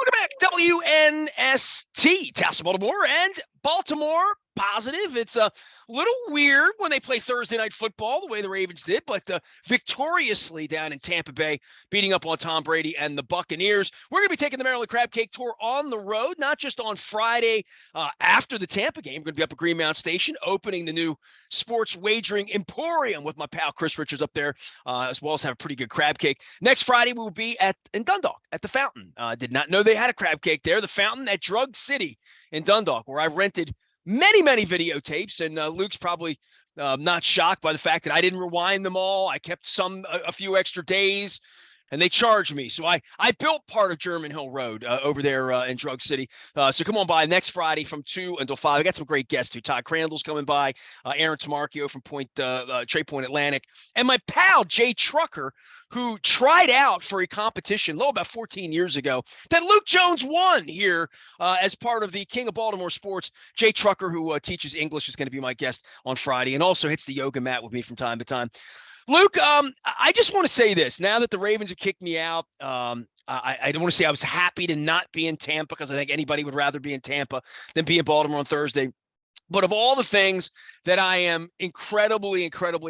Welcome back, WNST, Tassel, Baltimore, and Baltimore positive. It's a little weird when they play Thursday night football the way the Ravens did, but victoriously down in Tampa Bay, beating up on Tom Brady and the Buccaneers. We're going to be taking the Maryland Crab Cake Tour on the road, not just on Friday after the Tampa game. We're going to be up at Greenmount Station, opening the new sports wagering emporium with my pal Chris Richards up there, as well as have a pretty good crab cake. Next Friday, we will be in Dundalk at the Fountain. Did not know they had a crab cake there. The Fountain at Drug City in Dundalk, where I rented many videotapes, and Luke's probably not shocked by the fact that I didn't rewind them all. I kept a few extra days, and they charged me. So I built part of German Hill Road over there in Drug City. So come on by next Friday from 2 until 5. I got some great guests too. Todd Crandall's coming by, Aaron Tamarchio from Trade Point Atlantic, and my pal Jay Trucker, who tried out for a competition about 14 years ago that Luke Jones won here as part of the King of Baltimore Sports. Jay Trucker, who teaches English, is going to be my guest on Friday and also hits the yoga mat with me from time to time. Luke, I just want to say this. Now that the Ravens have kicked me out, I don't want to say I was happy to not be in Tampa, because I think anybody would rather be in Tampa than be in Baltimore on Thursday. But of all the things that I am incredibly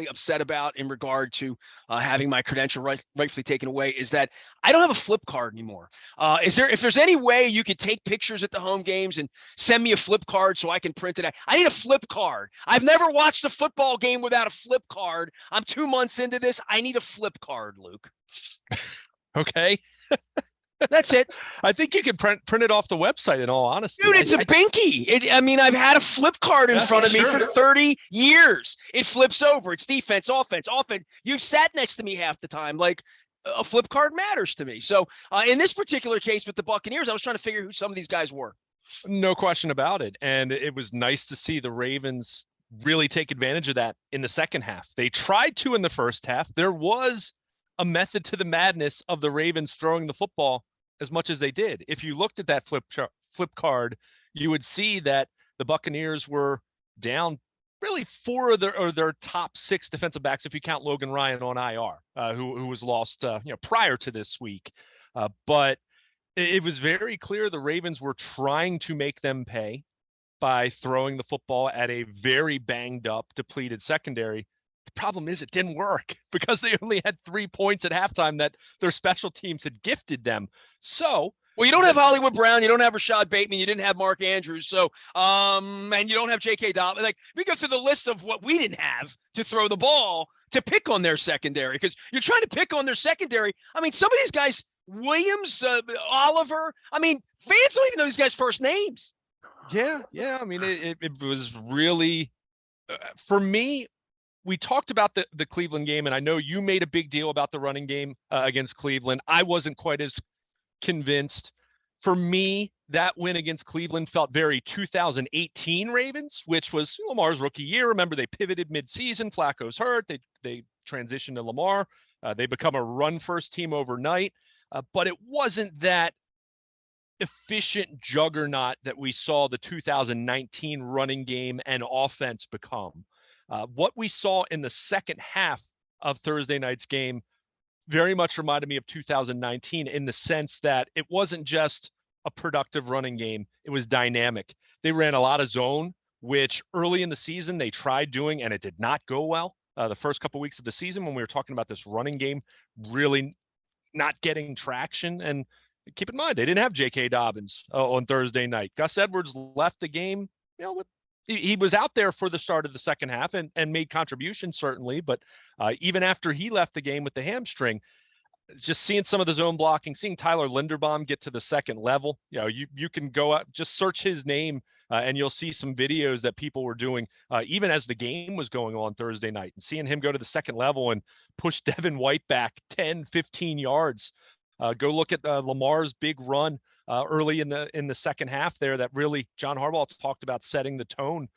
upset about in regard to having my credential rightfully taken away is that I don't have a flip card anymore. If there's any way you could take pictures at the home games and send me a flip card so I can print it? I need a flip card. I've never watched a football game without a flip card. I'm 2 months into this. I need a flip card, Luke. Okay. That's it. I think you could print it off the website, in all honesty. Dude, it's a binky. I've had a flip card in front of me for 30 years. It flips over. It's defense, offense. You've sat next to me half the time. Like, a flip card matters to me. So in this particular case with the Buccaneers, I was trying to figure who some of these guys were. No question about it. And it was nice to see the Ravens really take advantage of that in the second half. They tried to in the first half. There was a method to the madness of the Ravens throwing the football as much as they did. If you looked at that flip card, you would see that the Buccaneers were down really 4 of their top 6 defensive backs, if you count Logan Ryan on IR, who was lost prior to this week. But it was very clear the Ravens were trying to make them pay by throwing the football at a very banged up, depleted secondary. The problem is it didn't work because they only had 3 points at halftime that their special teams had gifted them. So, well, you don't have Hollywood Brown, you don't have Rashad Bateman, you didn't have Mark Andrews, so and you don't have J.K. Dobbins. Like, we go through the list of what we didn't have to throw the ball to pick on their secondary, because you're trying to pick on their secondary. I mean, some of these guys, Williams, Oliver. I mean, fans don't even know these guys' first names. Yeah. I mean, it was really for me. We talked about the Cleveland game, and I know you made a big deal about the running game against Cleveland. I wasn't quite as convinced. For me, that win against Cleveland felt very 2018 Ravens, which was Lamar's rookie year. Remember, they pivoted midseason. Flacco's hurt. They transitioned to Lamar. They become a run-first team overnight. But it wasn't that efficient juggernaut that we saw the 2019 running game and offense become. What we saw in the second half of Thursday night's game very much reminded me of 2019 in the sense that it wasn't just a productive running game. It was dynamic. They ran a lot of zone, which early in the season they tried doing, and it did not go well. The first couple of weeks of the season when we were talking about this running game really not getting traction. And keep in mind, they didn't have J.K. Dobbins on Thursday night. Gus Edwards left the game, with he was out there for the start of the second half and made contributions, certainly. But even after he left the game with the hamstring, just seeing some of the zone blocking, seeing Tyler Linderbaum get to the second level, you can go out, just search his name and you'll see some videos that people were doing even as the game was going on Thursday night, and seeing him go to the second level and push Devin White back 10, 15 yards. Go look at Lamar's big run early in the second half there that really John Harbaugh talked about setting the tone.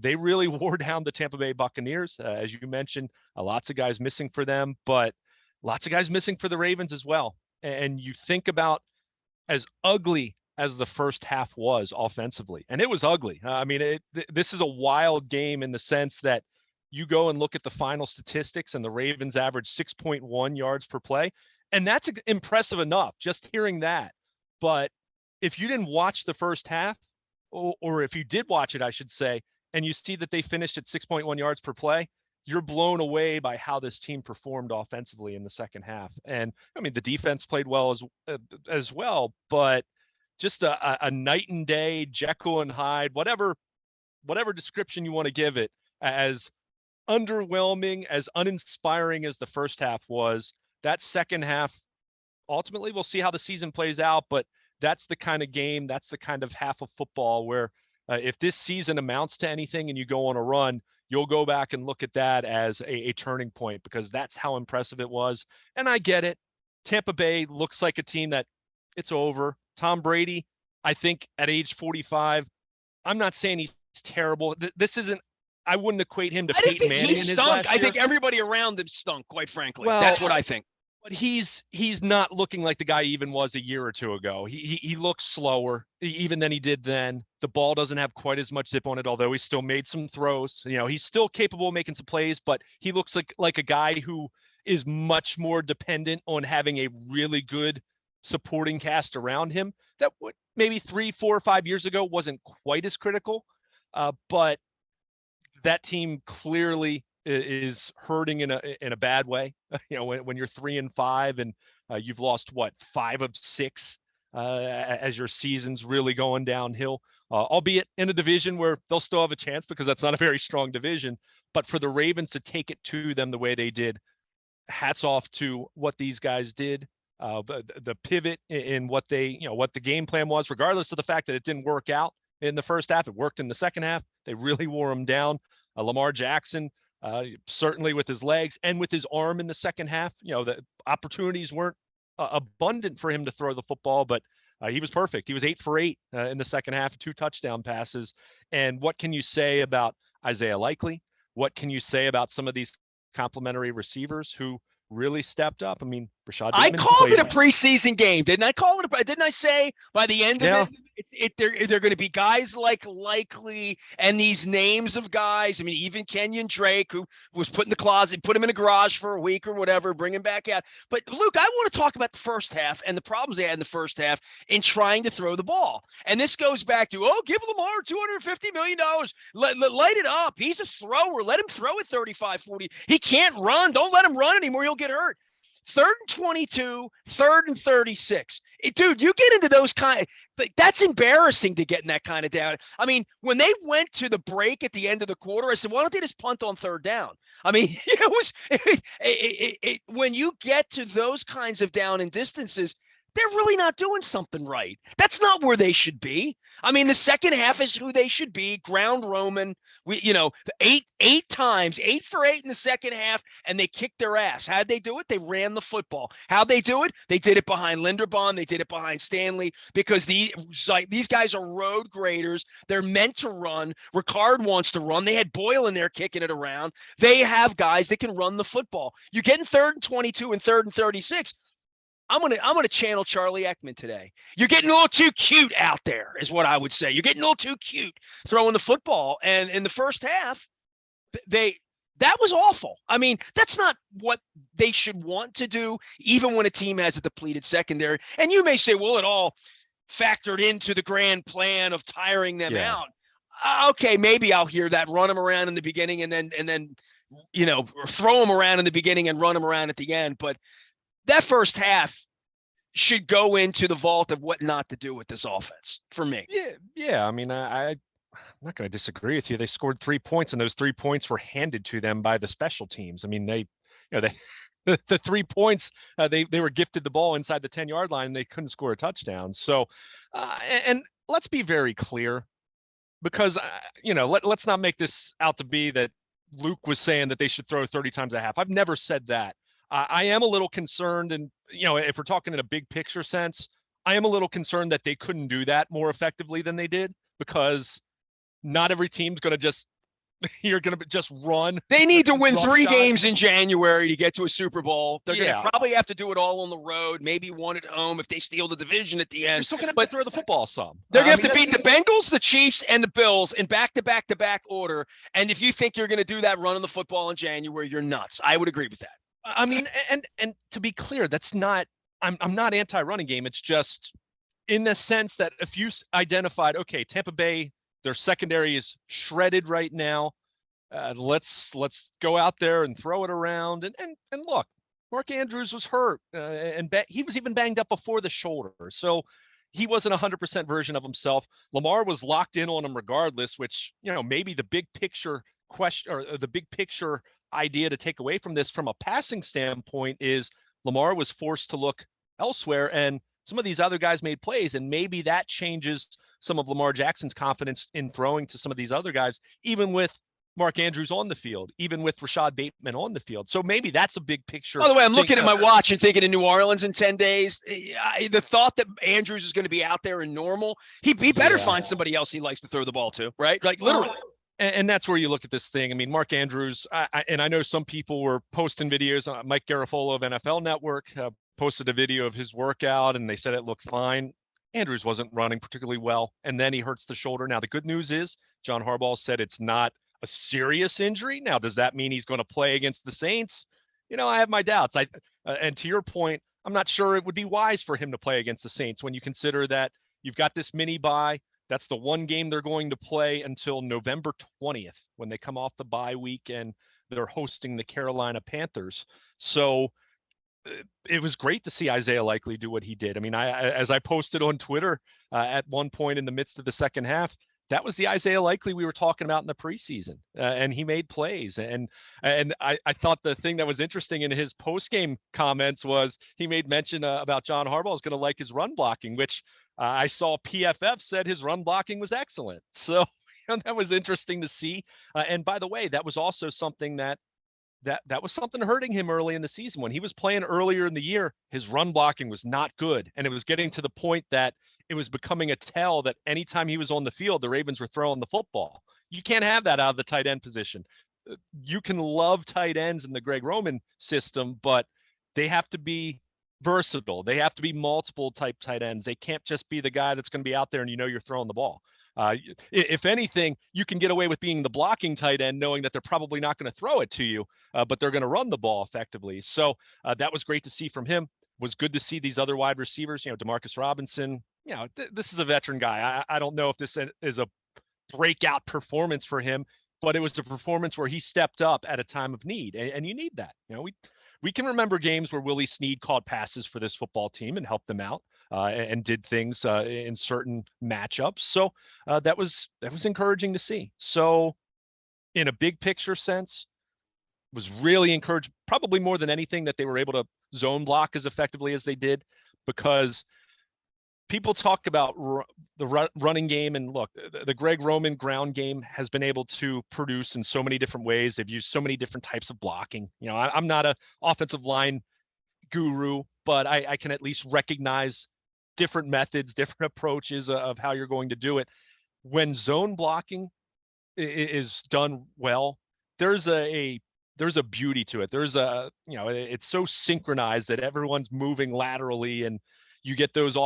They really wore down the Tampa Bay Buccaneers. As you mentioned, lots of guys missing for them, but lots of guys missing for the Ravens as well. And you think about as ugly as the first half was offensively, and it was ugly. I mean, this is a wild game in the sense that you go and look at the final statistics, and the Ravens averaged 6.1 yards per play. And that's impressive enough, just hearing that. But if you didn't watch the first half, or if you did watch it, I should say, and you see that they finished at 6.1 yards per play, you're blown away by how this team performed offensively in the second half. And I mean, the defense played well as well, but just a night and day, Jekyll and Hyde, whatever description you want to give it, as underwhelming, as uninspiring as the first half was, that second half, ultimately we'll see how the season plays out, but that's the kind of game, that's the kind of half of football where if this season amounts to anything and you go on a run, you'll go back and look at that as a turning point, because that's how impressive it was. And I get it. Tampa Bay looks like a team that it's over. Tom Brady, I think at age 45, I'm not saying he's terrible. This isn't, I wouldn't equate him to I didn't Peyton think he Manning in his stunk. last I year. think everybody around him stunk, quite frankly. Well, That's what I think. But he's not looking like the guy he even was a year or two ago. He looks slower even than he did then. The ball doesn't have quite as much zip on it, although he still made some throws. You know, he's still capable of making some plays, but he looks like a guy who is much more dependent on having a really good supporting cast around him that would maybe 3, 4, or 5 years ago wasn't quite as critical. But that team clearly is hurting in a bad way. You know, when you're 3-5 and you've lost what, 5 of 6 as your season's really going downhill, albeit in a division where they'll still have a chance because that's not a very strong division. But for the Ravens to take it to them the way they did, hats off to what these guys did. The pivot in what what the game plan was, regardless of the fact that it didn't work out in the first half, it worked in the second half. They really wore them down. Lamar Jackson, certainly with his legs and with his arm in the second half, the opportunities weren't abundant for him to throw the football, but he was perfect. He was 8 for 8 in the second half, 2 touchdown passes. And what can you say about Isaiah Likely? What can you say about some of these complimentary receivers who really stepped up? I mean, Rashad I Bateman called it a played. preseason game, didn't I? Didn't I say by the end of Yeah. it, they're going to be guys like Likely and these names of guys. I mean, even Kenyon Drake, who was put in the closet, put him in a garage for a week or whatever, bring him back out. But Luke, I want to talk about the first half and the problems they had in the first half in trying to throw the ball. And this goes back to, give Lamar $250 million. Light it up. He's a thrower. Let him throw it 35, 40. He can't run. Don't let him run anymore. He'll get hurt. 3rd and 22, 3rd and 36. Dude, you get into those that's embarrassing to get in that kind of down. I mean, when they went to the break at the end of the quarter, I said, why don't they just punt on 3rd down? I mean, when you get to those kinds of down and distances, they're really not doing something right. That's not where they should be. I mean, the second half is who they should be, ground roaming. Eight times, 8 for 8 in the second half, and they kicked their ass. How'd they do it? They ran the football. How'd they do it? They did it behind Linderbaum. They did it behind Stanley, because these guys are road graders. They're meant to run. Ricard wants to run. They had Boyle in there kicking it around. They have guys that can run the football. You get in 3rd and 22 and 3rd and 36. I'm gonna channel Charlie Ekman today. You're getting a little too cute out there, is what I would say. You're getting a little too cute throwing the football. And in the first half, that was awful. I mean, that's not what they should want to do, even when a team has a depleted secondary. And you may say, well, it all factored into the grand plan of tiring them out. Okay, maybe I'll hear that. Run them around in the beginning and then throw them around in the beginning and run them around at the end. But that first half should go into the vault of what not to do with this offense for me. Yeah. I mean, I'm not going to disagree with you. They scored 3 points, and those 3 points were handed to them by the special teams. I mean, the 3 points, they were gifted the ball inside the 10-yard line, and they couldn't score a touchdown. So, and let's be very clear, because let's not make this out to be that Luke was saying that they should throw 30 times a half. I've never said that. I am a little concerned, and if we're talking in a big picture sense, I am a little concerned that they couldn't do that more effectively than they did, because not every team's going to just run. They need to win 3 games in January to get to a Super Bowl. They're going to probably have to do it all on the road, maybe one at home if they steal the division at the end. They're still going to have to throw the football some. They're going to have to beat the Bengals, the Chiefs, and the Bills in back-to-back order. And if you think you're going to do that running the football in January, you're nuts. I would agree with that. I mean, and to be clear, that's not, I'm not anti-running game. It's just in the sense that if you identified, okay, Tampa Bay, their secondary is shredded right now. Let's go out there and throw it around. And look, Mark Andrews was hurt, and he was even banged up before the shoulder, so he wasn't 100% version of himself. Lamar was locked in on him regardless, which maybe the big picture question or the big picture idea to take away from this from a passing standpoint is Lamar was forced to look elsewhere, and some of these other guys made plays, and maybe that changes some of Lamar Jackson's confidence in throwing to some of these other guys, even with Mark Andrews on the field, even with Rashad Bateman on the field. So maybe that's a big picture. By the way, I'm looking at my watch and thinking in New Orleans in 10 days, the thought that Andrews is going to be out there in normal, he better find somebody else he likes to throw the ball to, right? Like literally. And that's where you look at this thing. I mean, Mark Andrews, and I know some people were posting videos. Mike Garafolo of NFL Network posted a video of his workout, and they said it looked fine. Andrews wasn't running particularly well, and then he hurts the shoulder. Now, the good news is John Harbaugh said it's not a serious injury. Now, does that mean he's going to play against the Saints? I have my doubts. And to your point, I'm not sure it would be wise for him to play against the Saints when you consider that you've got this mini bye. That's the one game they're going to play until November 20th when they come off the bye week and they're hosting the Carolina Panthers. So it was great to see Isaiah Likely do what he did. I mean, as I posted on Twitter at one point in the midst of the second half, that was the Isaiah Likely we were talking about in the preseason, and he made plays. And I thought the thing that was interesting in his post-game comments was he made mention about John Harbaugh is going to like his run blocking, which I saw PFF said his run blocking was excellent. So that was interesting to see. And by the way, that was also something that was something hurting him early in the season. When he was playing earlier in the year, his run blocking was not good. And it was getting to the point that it was becoming a tell that anytime he was on the field, the Ravens were throwing the football. You can't have that out of the tight end position. You can love tight ends in the Greg Roman system, but they have to be versatile. They have to be multiple type tight ends. They can't just be the guy that's going to be out there and you're throwing the ball. If anything, you can get away with being the blocking tight end, knowing that they're probably not going to throw it to you, but they're going to run the ball effectively. So that was great to see from him. Was good to see these other wide receivers, Demarcus Robinson. This is a veteran guy. I don't know if this is a breakout performance for him, but it was a performance where he stepped up at a time of need, and you need that. We can remember games where Willie Snead caught passes for this football team and helped them out and did things in certain matchups. So that was encouraging to see. So in a big picture sense, was really encouraged, probably more than anything, that they were able to zone block as effectively as they did, because people talk about the running game, and look, the Greg Roman ground game has been able to produce in so many different ways. They've used so many different types of blocking. I'm not an offensive line guru, but I can at least recognize different methods, different approaches of how you're going to do it. When zone blocking is done well, there's a beauty to it. It's so synchronized that everyone's moving laterally, and you get those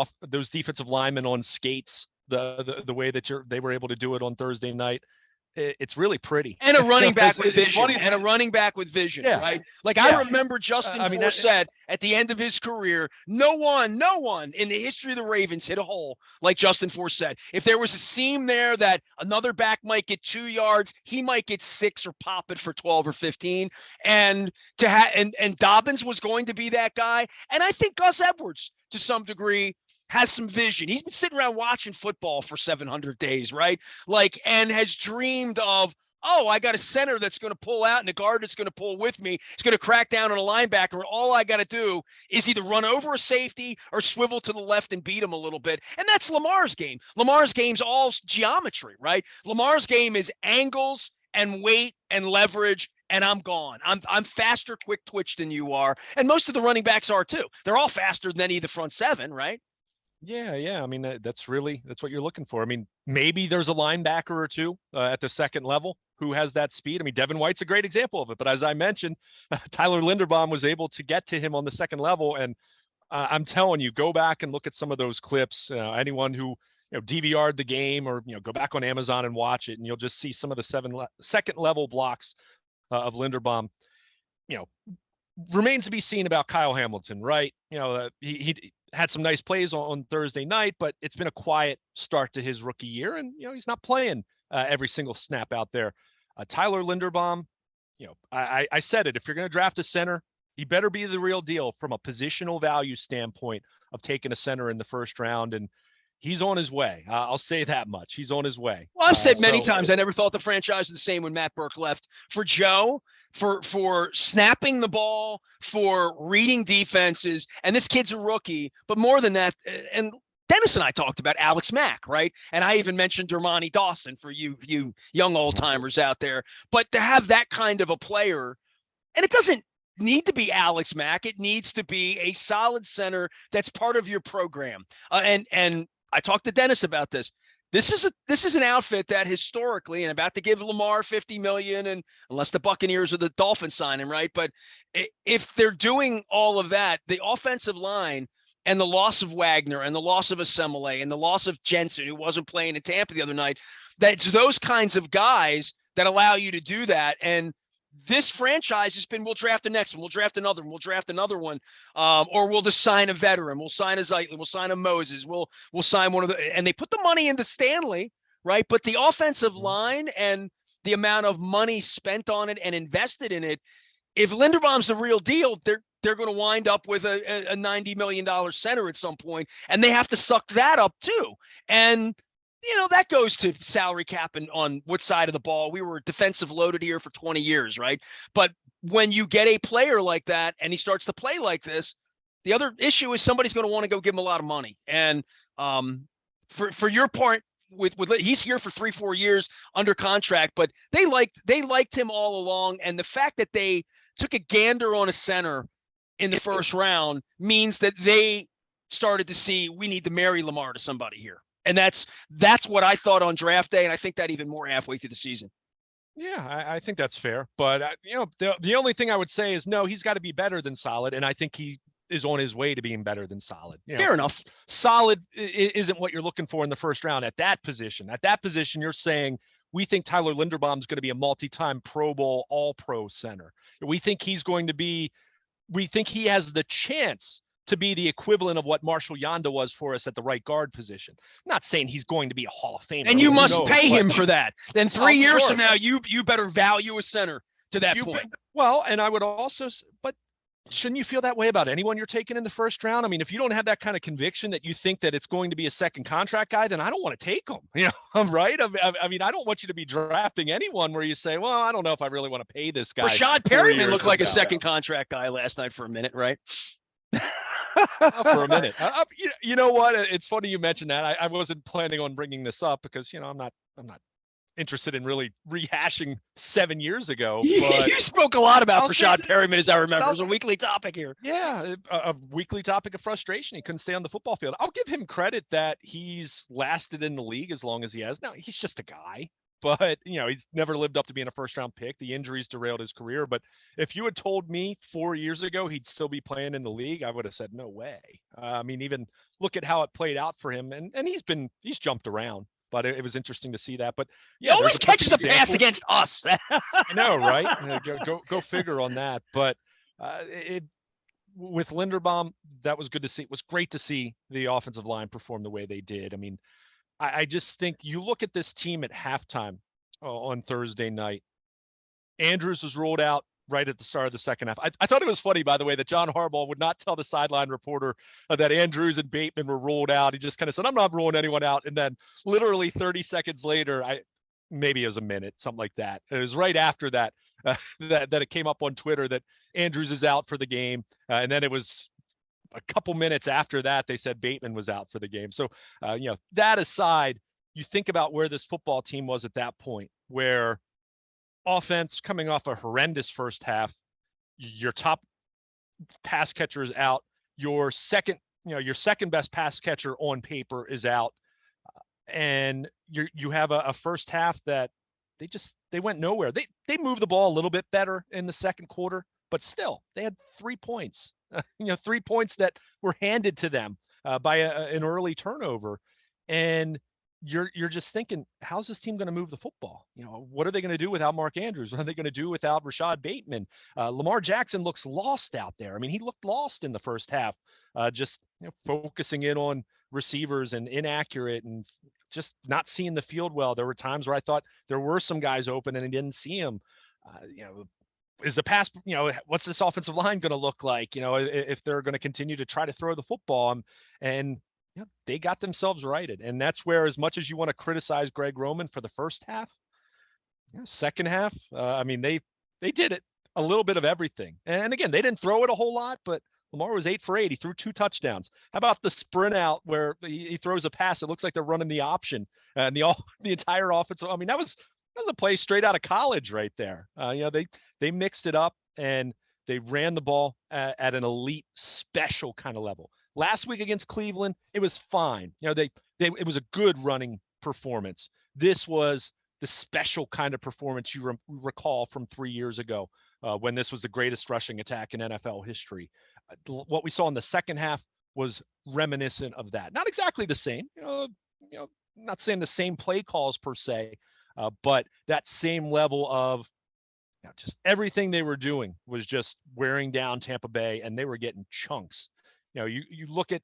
defensive linemen on skates the way that they were able to do it on Thursday night. It's really pretty. And a running back with vision. Yeah. Right? Like, yeah. I remember Justin Forsett at the end of his career, no one in the history of the Ravens hit a hole like Justin Forsett. If there was a seam there that another back might get 2 yards, he might get 6 or pop it for 12 or 15. And Dobbins was going to be that guy. And I think Gus Edwards, to some degree, has some vision. He's been sitting around watching football for 700 days, right? Like, and has dreamed of, I got a center that's going to pull out and a guard that's going to pull with me. It's going to crack down on a linebacker. And all I got to do is either run over a safety or swivel to the left and beat him a little bit. And that's Lamar's game. Lamar's game's all geometry, right? Lamar's game is angles and weight and leverage, and I'm gone. I'm faster, quick twitch than you are. And most of the running backs are too. They're all faster than any of the front seven, right? Yeah. I mean, that's what you're looking for. I mean, maybe there's a linebacker or two at the second level who has that speed. I mean, Devin White's a great example of it. But as I mentioned, Tyler Linderbaum was able to get to him on the second level. And I'm telling you, go back and look at some of those clips. Anyone who DVR'd the game, or go back on Amazon and watch it, and you'll just see some of the second level blocks of Linderbaum. Remains to be seen about Kyle Hamilton, right? He had some nice plays on Thursday night, but it's been a quiet start to his rookie year, and he's not playing every single snap out there. Tyler Linderbaum, I said it. If you're going to draft a center, he better be the real deal from a positional value standpoint of taking a center in the first round, and he's on his way. I'll say that much. He's on his way. Well, I've said many times I never thought the franchise was the same when Matt Burke left. For Joe, for snapping the ball, for reading defenses, and this kid's a rookie, but more than that, and Dennis and I talked about Alex Mack, right? And I even mentioned Dermontti Dawson for you young old timers out there. But to have that kind of a player, and it doesn't need to be Alex Mack, it needs to be a solid center that's part of your program. And I talked to Dennis about this. This is an outfit that historically, and about to give Lamar $50 million, and unless the Buccaneers or the Dolphins sign him, right? But if they're doing all of that, the offensive line and the loss of Wagner and the loss of Asemele and the loss of Jensen, who wasn't playing in Tampa the other night, that's those kinds of guys that allow you to do that. And this franchise has been, we'll draft the next one, we'll draft another one, we'll draft another one, or we'll just sign a veteran, we'll sign a Zeitlin, we'll sign a Moses, we'll sign one of the, and they put the money into Stanley, right? But the offensive line and the amount of money spent on it and invested in it, if Linderbaum's the real deal, they're going to wind up with a $90 million center at some point, and they have to suck that up too. And that goes to salary cap and on what side of the ball. We were defensive loaded here for 20 years, right? But when you get a player like that and he starts to play like this, the other issue is somebody's going to want to go give him a lot of money. And for your part, with he's here for 3-4 years under contract, but they liked him all along. And the fact that they took a gander on a center in the first round means that they started to see, we need to marry Lamar to somebody here. And that's what I thought on draft day, and I think that even more halfway through the season. Yeah, I think that's fair. But the only thing I would say is no, he's got to be better than solid, and I think he is on his way to being better than solid. Fair enough. Solid isn't what you're looking for in the first round at that position. At that position, you're saying we think Tyler Linderbaum is going to be a multi-time Pro Bowl All-Pro center. We think he has the chance to be the equivalent of what Marshall Yanda was for us at the right guard position. I'm not saying he's going to be a Hall of Famer. And you must pay him for that. Then 3 years from now, you better value a center to that point. Well, and I would also, but shouldn't you feel that way about anyone you're taking in the first round? I mean, if you don't have that kind of conviction that you think that it's going to be a second contract guy, then I don't want to take him. Right? I mean, I don't want you to be drafting anyone where you say, well, I don't know if I really want to pay this guy. Rashad Perryman looked like a second contract guy last night for a minute, right? For a minute. You know what? It's funny you mentioned that. I wasn't planning on bringing this up because, I'm not interested in really rehashing 7 years ago. But you spoke a lot about Rashad Perryman, as I remember. It was a weekly topic here. Yeah, a weekly topic of frustration. He couldn't stay on the football field. I'll give him credit that he's lasted in the league as long as he has. Now, he's just a guy. But, he's never lived up to being a first-round pick. The injuries derailed his career. But if you had told me 4 years ago he'd still be playing in the league, I would have said, no way. I mean, even look at how it played out for him. And he's jumped around. But it was interesting to see that. But yeah, he always catches a pass against us. I know, right? Go figure on that. But with Linderbaum, that was good to see. It was great to see the offensive line perform the way they did. I mean, I just think you look at this team at halftime on Thursday night. Andrews was rolled out right at the start of the second half. I thought it was funny, by the way, that John Harbaugh would not tell the sideline reporter that Andrews and Bateman were rolled out. He just kind of said, I'm not rolling anyone out. And then literally 30 seconds later, maybe it was a minute, something like that. It was right after that, that it came up on Twitter that Andrews is out for the game. And then it was a couple minutes after that, they said Bateman was out for the game. So, that aside, you think about where this football team was at that point, where offense coming off a horrendous first half, your top pass catcher is out, your second best pass catcher on paper is out, and you have a first half that they went nowhere. They moved the ball a little bit better in the second quarter, but still they had 3 points. 3 points that were handed to them by an early turnover. And you're just thinking, how's this team going to move the football? What are they going to do without Mark Andrews? What are they going to do without Rashad Bateman? Lamar Jackson looks lost out there. I mean, he looked lost in the first half, just focusing in on receivers and inaccurate and just not seeing the field well. There were times where I thought there were some guys open and I didn't see them. Is the pass, what's this offensive line going to look like, if they're going to continue to try to throw the football? And they got themselves righted. And that's where, as much as you want to criticize Greg Roman for the first half, second half, they did it, a little bit of everything. And again, they didn't throw it a whole lot, but Lamar was 8 for 8. He threw 2 touchdowns. How about the sprint out where he throws a pass? It looks like they're running the option, and the entire offense. I mean, that was a play straight out of college right there. They mixed it up and they ran the ball at an elite special kind of level. Last week against Cleveland, it was fine. It was a good running performance. This was the special kind of performance you recall from 3 years ago, when this was the greatest rushing attack in NFL history. What we saw in the second half was reminiscent of that. Not exactly the same, not saying the same play calls per se, but that same level of just everything they were doing was just wearing down Tampa Bay, and they were getting chunks. You look at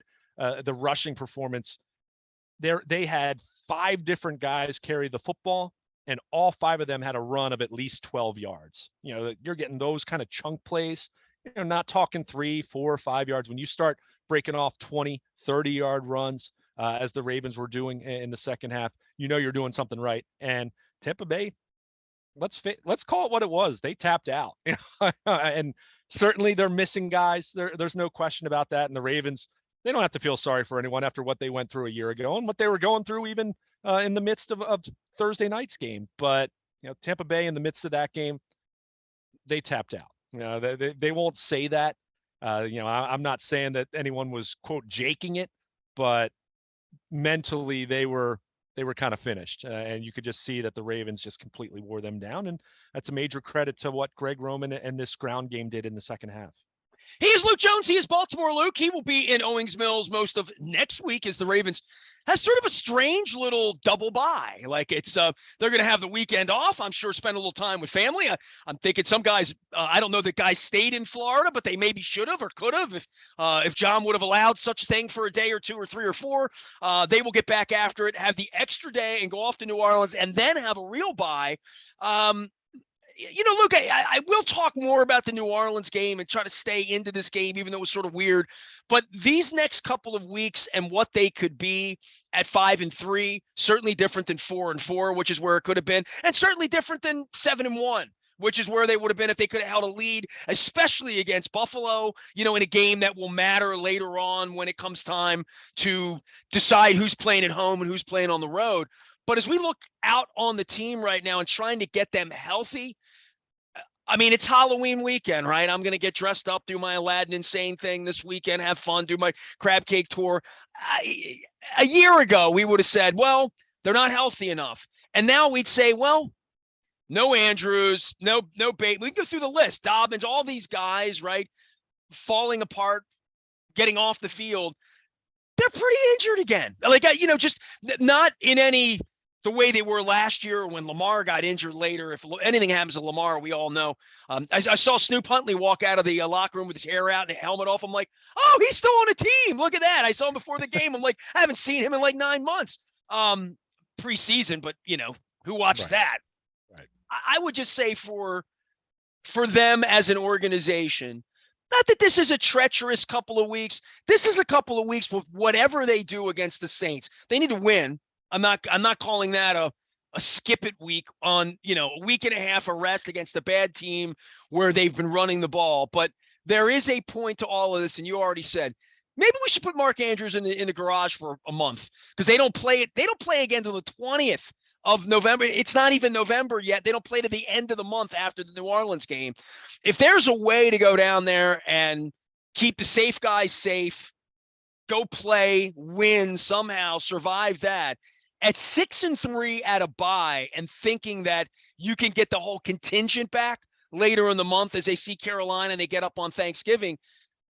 the rushing performance. They had 5 different guys carry the football, and all 5 of them had a run of at least 12 yards. You're getting those kind of chunk plays. Not talking 3, 4, 5 yards. When you start breaking off 20, 30-yard runs, as the Ravens were doing in the second half, you're doing something right. And Tampa Bay, let's call it what it was. They tapped out, and certainly they're missing guys. There's no question about that. And the Ravens, they don't have to feel sorry for anyone after what they went through a year ago and what they were going through even in the midst of Thursday night's game. But Tampa Bay, in the midst of that game, they tapped out. They won't say that. I'm not saying that anyone was, quote, jaking it, but mentally they were kind of finished, and you could just see that the Ravens just completely wore them down. And that's a major credit to what Greg Roman and this ground game did in the second half. He is Luke Jones. He is Baltimore Luke. He will be in Owings Mills most of next week as the Ravens has sort of a strange little double bye. Like it's they're going to have the weekend off. I'm sure spend a little time with family. I'm thinking some guys, I don't know that guys stayed in Florida, but they maybe should have or could have if John would have allowed such a thing for a day or 2 or 3 or 4. They will get back after it, have the extra day, and go off to New Orleans, and then have a real bye. Look, I will talk more about the New Orleans game and try to stay into this game, even though it was sort of weird. But these next couple of weeks and what they could be at 5-3, certainly different than 4-4, which is where it could have been, and certainly different than 7-1, which is where they would have been if they could have held a lead, especially against Buffalo, in a game that will matter later on when it comes time to decide who's playing at home and who's playing on the road. But as we look out on the team right now and trying to get them healthy, I mean, it's Halloween weekend, right? I'm going to get dressed up, do my Aladdin Insane thing this weekend, have fun, do my crab cake tour. A year ago, we would have said, well, they're not healthy enough. And now we'd say, well, no Andrews, no Bate. We can go through the list. Dobbins, all these guys, right, falling apart, getting off the field. They're pretty injured again. Like, just not in any – the way they were last year when Lamar got injured later. If anything happens to Lamar, we all know. I saw Snoop Huntley walk out of the locker room with his hair out and a helmet off. I'm like, oh, he's still on a team. Look at that. I saw him before the game. I'm like, I haven't seen him in like 9 months. Preseason, but, who watches that? Right. I would just say for them as an organization, not that this is a treacherous couple of weeks. This is a couple of weeks with whatever they do against the Saints. They need to win. I'm not calling that a skip it week on, a week and a half of rest against a bad team where they've been running the ball. But there is a point to all of this. And you already said, maybe we should put Mark Andrews in the garage for a month because they don't play it. They don't play again until the 20th of November. It's not even November yet. They don't play to the end of the month after the New Orleans game. If there's a way to go down there and keep the safe guys safe, go play, win somehow, survive that, at 6-3 at a bye and thinking that you can get the whole contingent back later in the month as they see Carolina and they get up on Thanksgiving,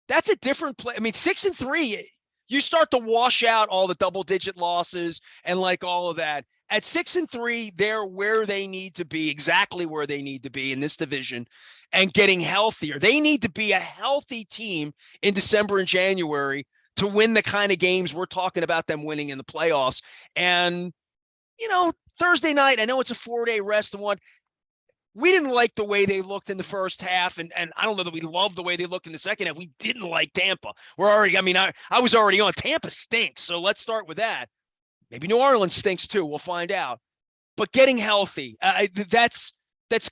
that's a different play. I mean, 6-3, you start to wash out all the double-digit losses and like all of that. At 6-3, they're where they need to be, exactly where they need to be in this division and getting healthier. They need to be a healthy team in December and January to win the kind of games we're talking about them winning in the playoffs. And, Thursday night, I know it's a 4-day rest and what. We didn't like the way they looked in the first half, and I don't know that we loved the way they looked in the second half. We didn't like Tampa. I was already on. Tampa stinks, so let's start with that. Maybe New Orleans stinks too. We'll find out. But getting healthy, that's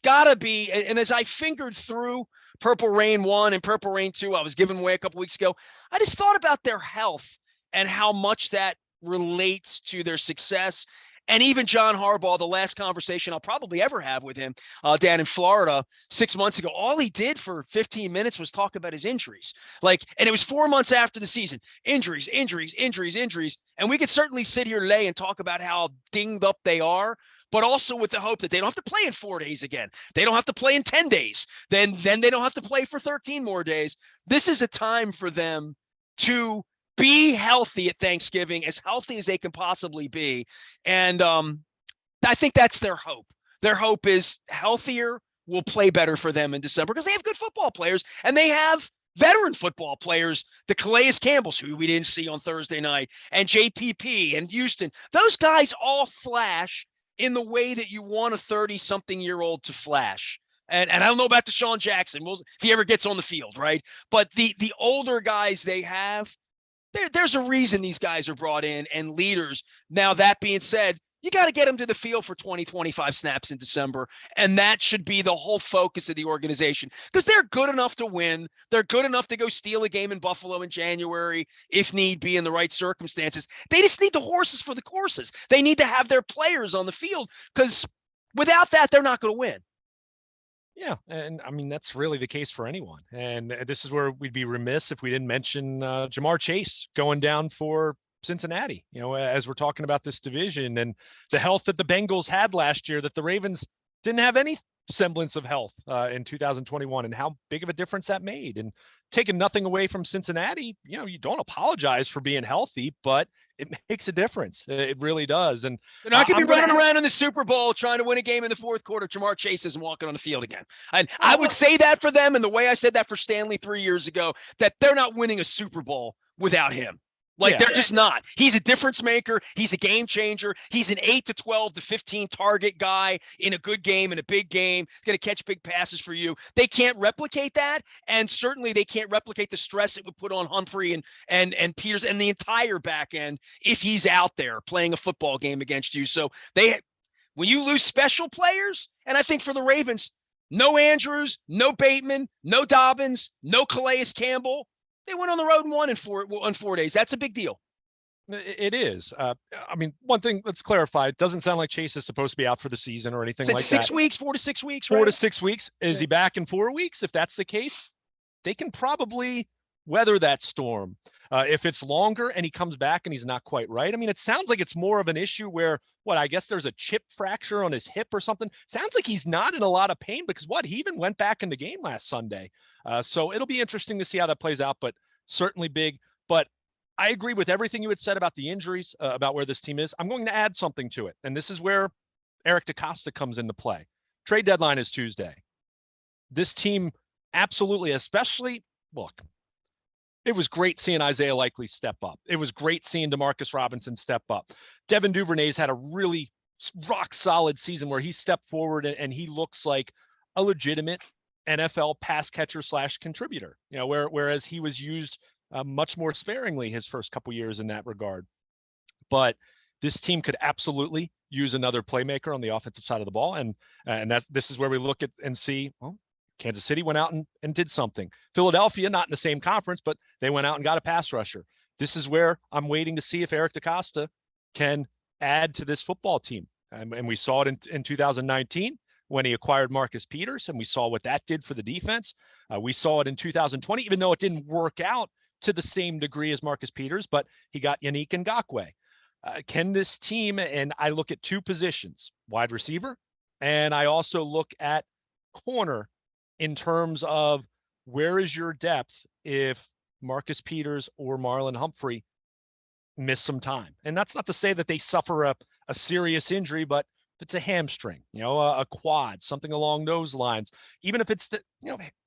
got to be. And as I fingered through Purple Rain 1 and Purple Rain 2, I was giving away a couple weeks ago, I just thought about their health and how much that relates to their success. And even John Harbaugh, the last conversation I'll probably ever have with him down in Florida 6 months ago, all he did for 15 minutes was talk about his injuries. And it was 4 months after the season. Injuries. And we could certainly sit here today and talk about how dinged up they are, but also with the hope that they don't have to play in 4 days again. They don't have to play in 10 days. Then they don't have to play for 13 more days. This is a time for them to be healthy at Thanksgiving, as healthy as they can possibly be. And I think that's their hope. Their hope is healthier will play better for them in December because they have good football players and they have veteran football players, the Calais Campbells, who we didn't see on Thursday night, and JPP and Houston. Those guys all flash in the way that you want a 30-something-year-old to flash. And I don't know about Deshaun Jackson, if he ever gets on the field, right? But the older guys they have, there's a reason these guys are brought in and leaders. Now, that being said, you got to get them to the field for 20, 25 snaps in December. And that should be the whole focus of the organization because they're good enough to win. They're good enough to go steal a game in Buffalo in January, if need be, in the right circumstances. They just need the horses for the courses. They need to have their players on the field because without that, they're not going to win. Yeah, and I mean, that's really the case for anyone. And this is where we'd be remiss if we didn't mention Jamar Chase going down for Cincinnati, as we're talking about this division and the health that the Bengals had last year, that the Ravens didn't have any semblance of health in 2021, and how big of a difference that made. And taking nothing away from Cincinnati, you don't apologize for being healthy, but it makes a difference. It really does. And they're not going to be running around in the Super Bowl trying to win a game in the fourth quarter. Jamar Chase isn't walking on the field again. And I would say that for them, and the way I said that for Stanley 3 years ago, that they're not winning a Super Bowl without him. They're just not. He's a difference maker. He's a game changer. He's an 8 to 12 to 15 target guy in a good game, in a big game. He's going to catch big passes for you. They can't replicate that, and certainly they can't replicate the stress it would put on Humphrey and Peters and the entire back end if he's out there playing a football game against you. So when you lose special players, and I think for the Ravens, no Andrews, no Bateman, no Dobbins, no Calais Campbell. They went on the road and won in 4 days. That's a big deal. It is. I mean, one thing, let's clarify. It doesn't sound like Chase is supposed to be out for the season or anything like that. 6 weeks, 4 to 6 weeks, right? 4 to 6 weeks. Is he back in 4 weeks? If that's the case, they can probably weather that storm. If it's longer and he comes back and he's not quite right, I mean, it sounds like it's more of an issue where, I guess there's a chip fracture on his hip or something. Sounds like he's not in a lot of pain because he even went back in the game last Sunday. So it'll be interesting to see how that plays out, but certainly big. But I agree with everything you had said about the injuries, about where this team is. I'm going to add something to it. And this is where Eric DeCosta comes into play. Trade deadline is Tuesday. This team absolutely, especially, look, it was great seeing Isaiah Likely step up. It was great seeing Demarcus Robinson step up. Devin Duvernay's had a really rock solid season where he stepped forward and he looks like a legitimate NFL pass catcher / contributor, whereas he was used much more sparingly his first couple years in that regard. But this team could absolutely use another playmaker on the offensive side of the ball. And this is where we look at and see, well, Kansas City went out and did something. Philadelphia, not in the same conference, but they went out and got a pass rusher. This is where I'm waiting to see if Eric DeCosta can add to this football team. And we saw it in 2019 when he acquired Marcus Peters, and we saw what that did for the defense. We saw it in 2020, even though it didn't work out to the same degree as Marcus Peters, but he got Yannick Ngakoue. Can this team, and I look at two positions, wide receiver, and I also look at corner in terms of where is your depth if Marcus Peters or Marlon Humphrey miss some time. And that's not to say that they suffer a serious injury, but if it's a hamstring, a quad, something along those lines, even if it's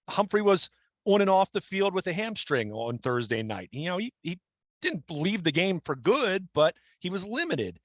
Humphrey was on and off the field with a hamstring on Thursday night, he didn't leave the game for good, but he was limited.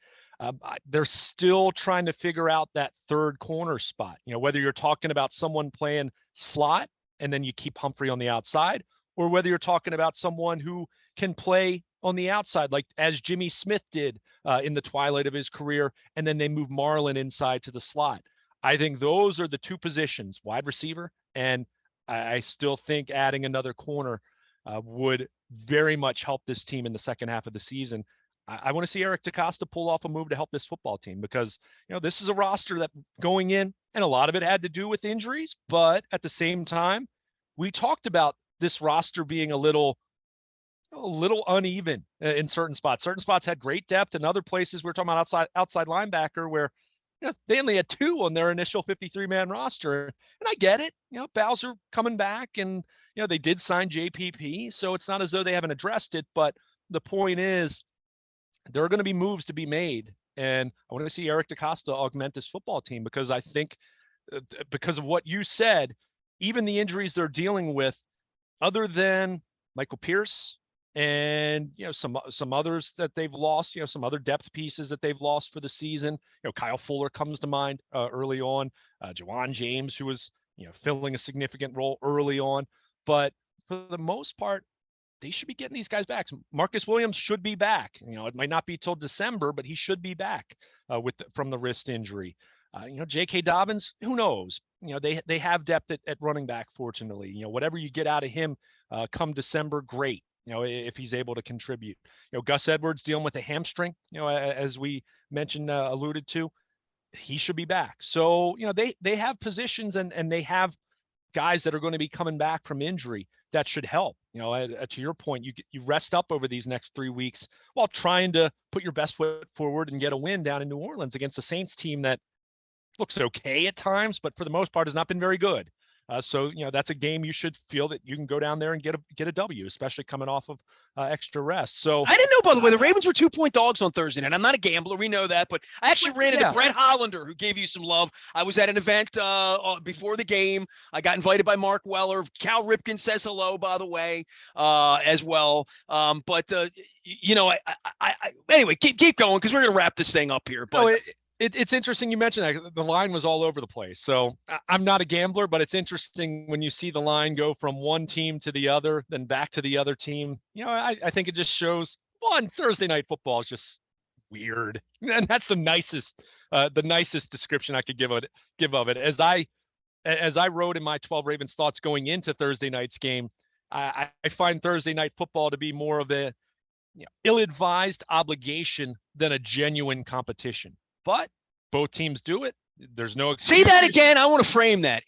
They're still trying to figure out that third corner spot. Whether you're talking about someone playing slot and then you keep Humphrey on the outside, or whether you're talking about someone who can play on the outside, like as Jimmy Smith did in the twilight of his career, and then they move Marlon inside to the slot. I think those are the two positions, wide receiver, and I still think adding another corner would very much help this team in the second half of the season. I want to see Eric DeCosta pull off a move to help this football team, because this is a roster that going in, and a lot of it had to do with injuries, but at the same time, we talked about this roster being a little uneven in certain spots. Certain spots had great depth, and other places we were talking about outside linebacker where they only had 2 on their initial 53-man roster. And I get it. Bowser coming back, and they did sign JPP, so it's not as though they haven't addressed it. But the point is, there are going to be moves to be made, and I want to see Eric DeCosta augment this football team, because I think because of what you said, even the injuries they're dealing with, other than Michael Pierce and some others that they've lost, some other depth pieces that they've lost for the season. Kyle Fuller comes to mind early on, Jawan James, who was filling a significant role early on, but for the most part, they should be getting these guys back. Marcus Williams should be back. It might not be till December, but he should be back from the wrist injury. J.K. Dobbins, who knows? They have depth at running back, fortunately. Whatever you get out of him come December, great. If he's able to contribute. Gus Edwards dealing with a hamstring, as we mentioned, alluded to, he should be back. So, they have positions and they have guys that are going to be coming back from injury that should help. To your point, you rest up over these next 3 weeks while trying to put your best foot forward and get a win down in New Orleans against a Saints team that looks okay at times, but for the most part has not been very good. So that's a game you should feel that you can go down there and get a W, especially coming off of extra rest. So I didn't know, by the way, the Ravens were 2-point dogs on Thursday night. I'm not a gambler, we know that, but I actually ran into Brett Hollander, who gave you some love. I was at an event before the game. I got invited by Mark Weller. Cal Ripken says hello, by the way, as well. Anyway, keep going, because we're going to wrap this thing up here. But it's interesting you mentioned that. The line was all over the place. So I'm not a gambler, but it's interesting when you see the line go from one team to the other, then back to the other team. I think it just shows, one, Thursday night football is just weird. And that's the nicest description I could give of it. As I wrote in my 12 Ravens thoughts going into Thursday night's game, I find Thursday night football to be more of a ill-advised obligation than a genuine competition. But both teams do it. There's no excuse. Say that again. I want to frame that.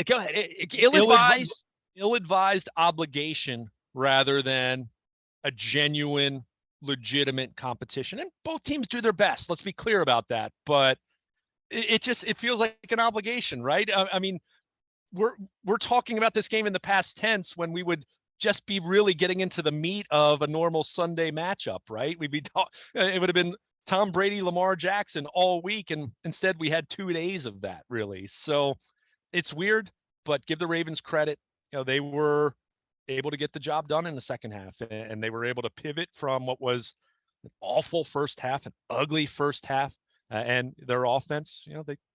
Go ahead. Ill-advised obligation rather than a genuine, legitimate competition. And both teams do their best. Let's be clear about that. But it feels like an obligation, right? I mean, we're talking about this game in the past tense when we would just be really getting into the meat of a normal Sunday matchup, right? It would have been Tom Brady, Lamar Jackson all week, and instead we had 2 days of that, really. So it's weird, but give the Ravens credit. They were able to get the job done in the second half, and they were able to pivot from what was an awful first half, an ugly first half, and their offense,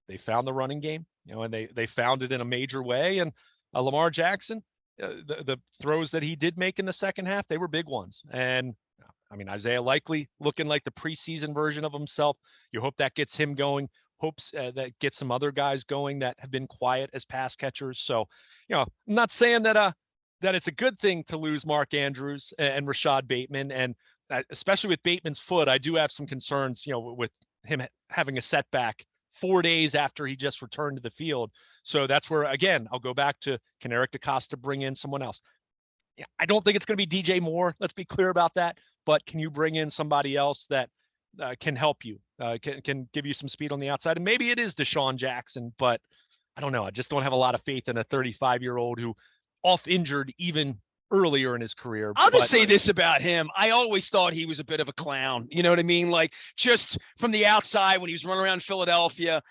they found the running game, and they found it in a major way. And Lamar Jackson, the throws that he did make in the second half, they were big ones. And I mean, Isaiah Likely looking like the preseason version of himself. You hope that gets him going. Hopes that gets some other guys going that have been quiet as pass catchers. So, I'm not saying that it's a good thing to lose Mark Andrews and Rashad Bateman, and especially with Bateman's foot, I do have some concerns. With him having a setback 4 days after he just returned to the field. So that's where, again, I'll go back to, can Eric DeCosta bring in someone else? Yeah, I don't think it's going to be DJ Moore. Let's be clear about that. But can you bring in somebody else that can help you, can give you some speed on the outside? And maybe it is Deshaun Jackson, but I don't know. I just don't have a lot of faith in a 35-year-old who off injured even earlier in his career. I'll just say this about him. I always thought he was a bit of a clown. You know what I mean? Like, just from the outside when he was running around Philadelphia,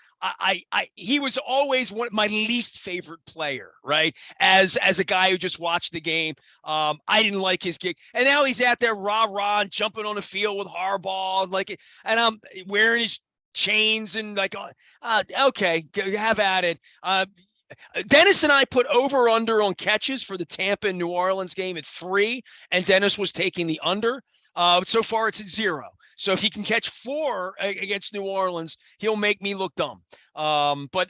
he was always my least favorite player, right? As a guy who just watched the game, I didn't like his gig, and now he's out there rah and jumping on the field with Harbaugh, and I'm wearing his chains and okay, have at it. Dennis and I put over under on catches for the Tampa and New Orleans game at 3, and Dennis was taking the under. So far, it's at 0. So if he can catch 4 against New Orleans, he'll make me look dumb. But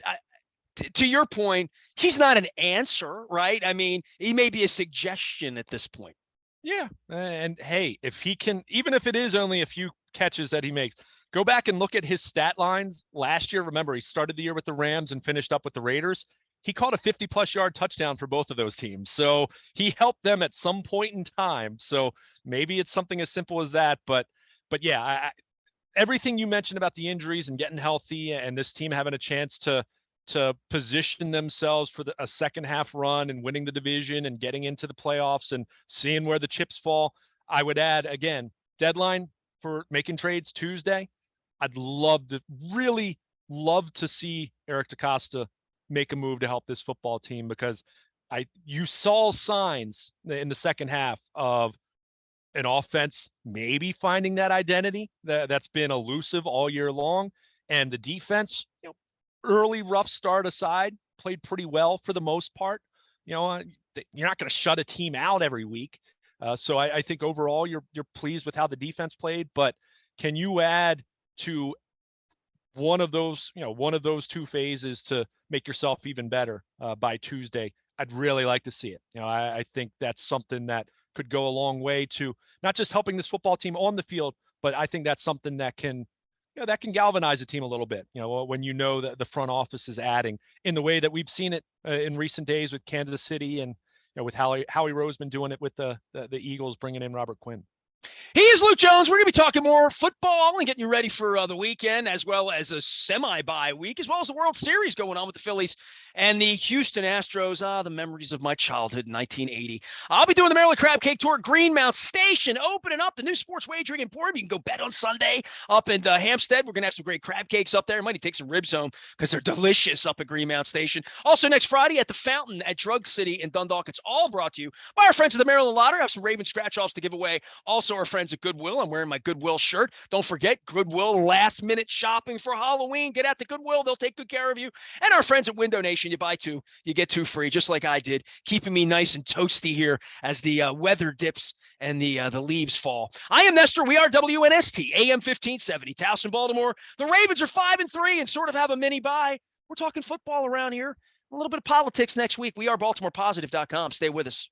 to your point, he's not an answer, right? I mean, he may be a suggestion at this point. Yeah. And hey, if he can, even if it is only a few catches that he makes, go back and look at his stat lines last year. Remember, he started the year with the Rams and finished up with the Raiders. He caught a 50-plus yard touchdown for both of those teams. So he helped them at some point in time. So maybe it's something as simple as that. But yeah, everything you mentioned about the injuries and getting healthy and this team having a chance to position themselves for a second half run and winning the division and getting into the playoffs and seeing where the chips fall. I would add, again, deadline for making trades Tuesday. I'd really love to see Eric DeCosta make a move to help this football team, because you saw signs in the second half of an offense maybe finding that identity that's been elusive all year long, and the defense, early rough start aside, played pretty well for the most part. You're not going to shut a team out every week. So I think overall you're pleased with how the defense played, but can you add to one of those two phases to make yourself even better by Tuesday? I'd really like to see it. I think that's something that could go a long way to not just helping this football team on the field, but I think that's something that can galvanize a team a little bit, when that the front office is adding in the way that we've seen it in recent days with Kansas City and with Howie Roseman doing it with the Eagles, bringing in Robert Quinn. He is Luke Jones. We're going to be talking more football and getting you ready for the weekend, as well as a semi-bye week, as well as the World Series going on with the Phillies and the Houston Astros. The memories of my childhood in 1980. I'll be doing the Maryland Crab Cake Tour at Greenmount Station, opening up the new sports wagering emporium. You can go bet on Sunday up in Hampstead. We're going to have some great crab cakes up there. I might take some ribs home because they're delicious up at Greenmount Station. Also, next Friday at the Fountain at Drug City in Dundalk. It's all brought to you by our friends at the Maryland Lottery. I have some Raven scratch-offs to give away. Also, our friends at Goodwill. I'm wearing my Goodwill shirt. Don't forget, Goodwill last-minute shopping for Halloween. Get out to Goodwill. They'll take good care of you. And our friends at Window Nation. You buy 2, you get 2 free, just like I did, keeping me nice and toasty here as the weather dips and the leaves fall. I am Nestor. We are WNST, AM 1570, Towson, Baltimore. The Ravens are 5-3 and sort of have a mini bye. We're talking football around here. A little bit of politics next week. We are BaltimorePositive.com. Stay with us.